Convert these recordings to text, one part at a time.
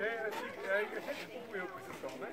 Aí a gente concluiu com esse som, né?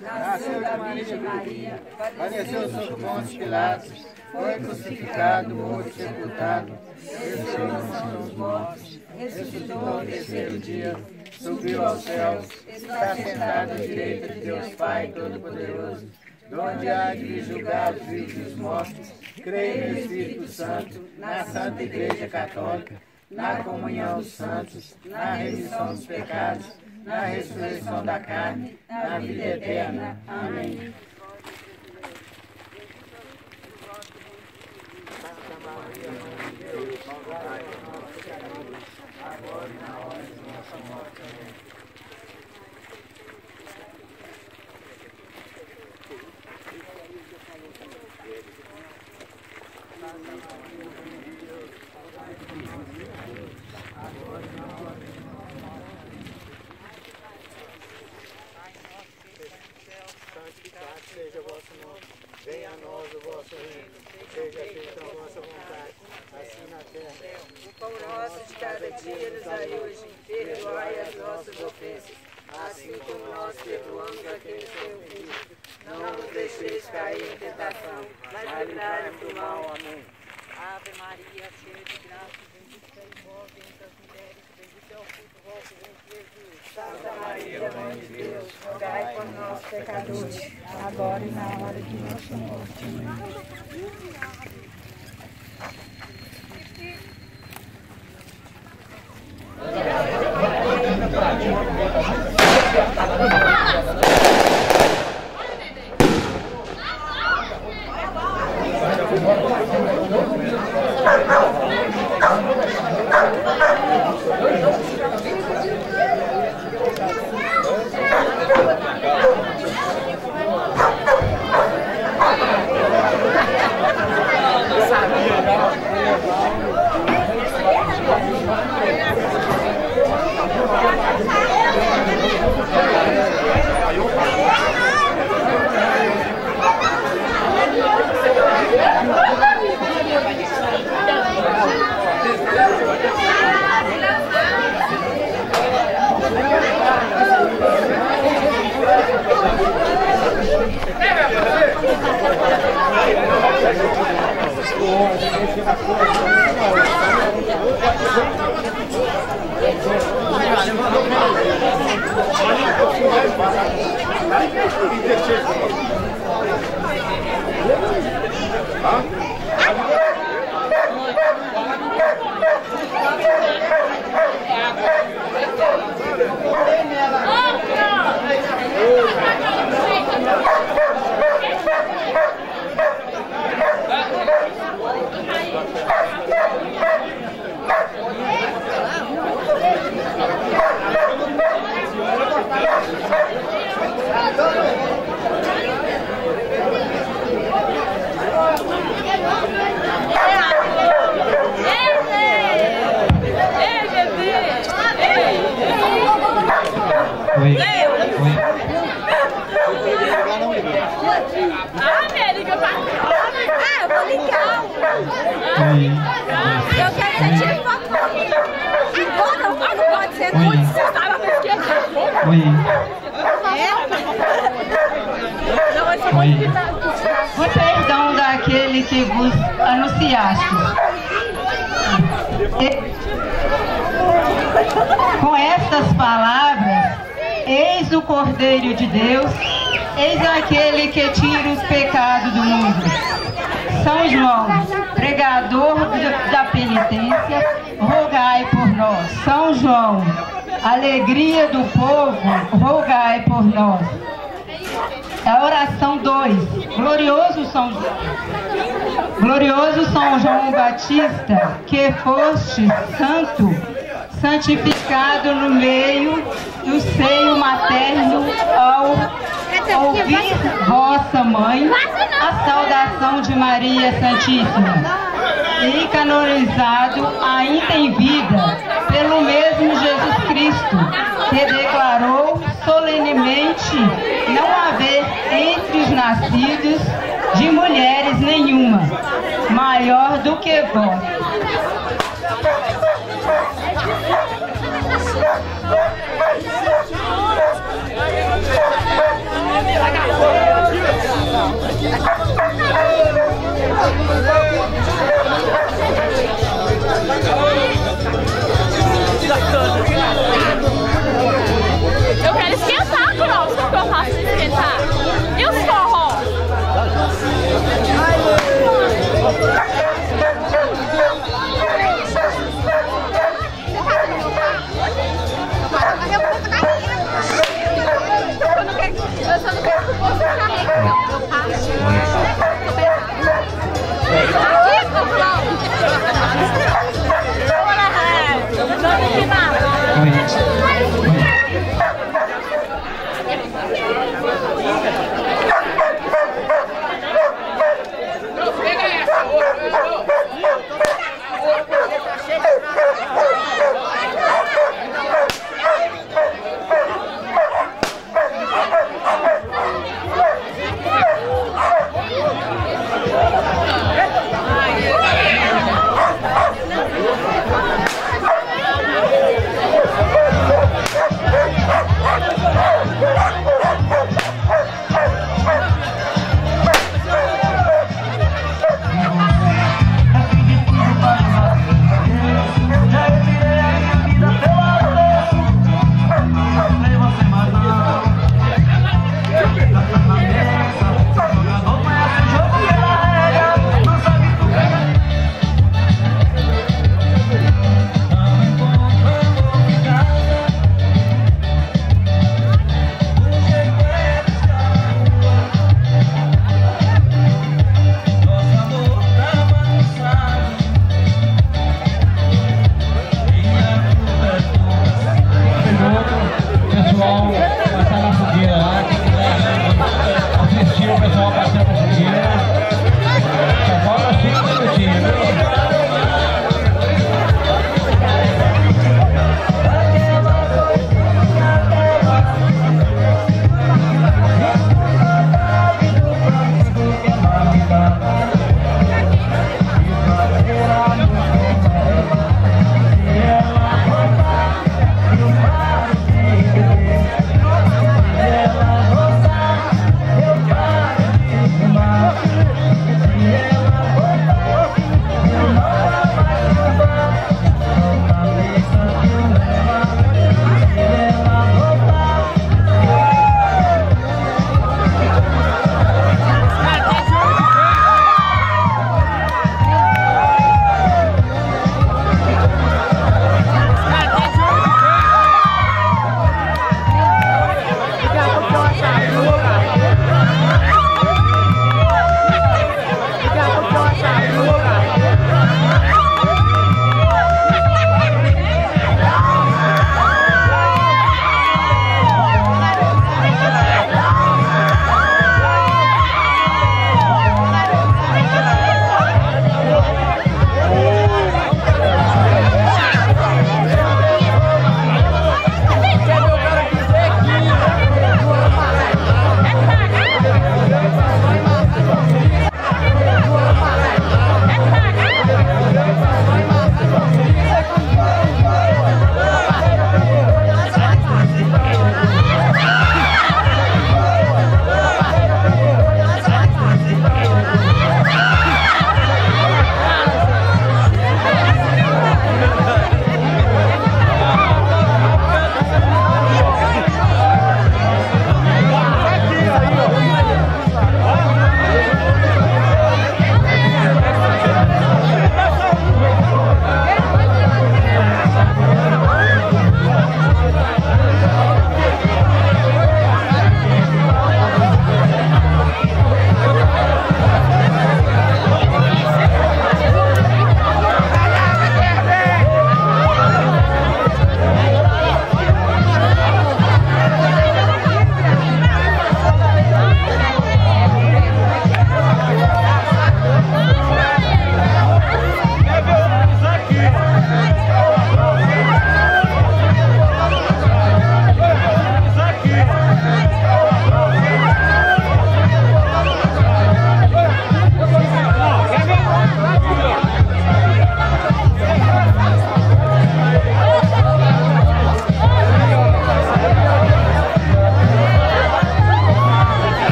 Nasceu da Virgem Maria, padeceu sob Pôncio Pilatos, foi crucificado, morto, sepultado, desceu à mansão dos mortos, ressuscitou ao terceiro dia, subiu aos céus, está sentado à direita de Deus Pai Todo-Poderoso, donde há de vir julgar os vivos e os mortos. Creio no Espírito Santo, na Santa Igreja Católica, na comunhão dos santos, na remissão dos pecados, na ressurreição da carne, na vida eterna. Amém. Santa Maria, Mãe de Deus, rogai por nós, pecadores, agora e na hora de nossa morte. Amém. Santificado seja o vosso nome, venha a nós o vosso reino, seja feita a vossa vontade, assim na terra. O pão nosso de cada dia nos dai hoje, perdoai as nossas ofensas, assim como nós perdoamos a quem nos tem ofendido. Não nos deixeis cair em tentação, mas livrai-nos do mal. Amém. Ave Maria, cheia de graça, bendita sois vós entre as mulheres, bendito é o fruto do vosso ventre, Jesus. Santa Maria, Mãe de Deus, rogai por nós, pecadores, agora e na hora de nossa morte. Eu quero ser tipo uma coisa. Agora não pode ser muito, você estava pesquisando. Oi. O perdão daquele que vos anunciaste. Com estas palavras, eis o Cordeiro de Deus, eis aquele que tira os pecados do mundo. São João, pregador da penitência, rogai por nós. São João, alegria do povo, rogai por nós. A oração 2. Glorioso São João Batista, que foste santo, santificado no meio do seio materno ao ouvir vossa mãe a saudação de Maria Santíssima, e canonizado ainda em vida pelo mesmo Jesus Cristo, que declarou solenemente não haver entre os nascidos de mulheres nenhuma maior do que vós. Eu quero esquentar, Cross. Como que eu faço pra esquentar?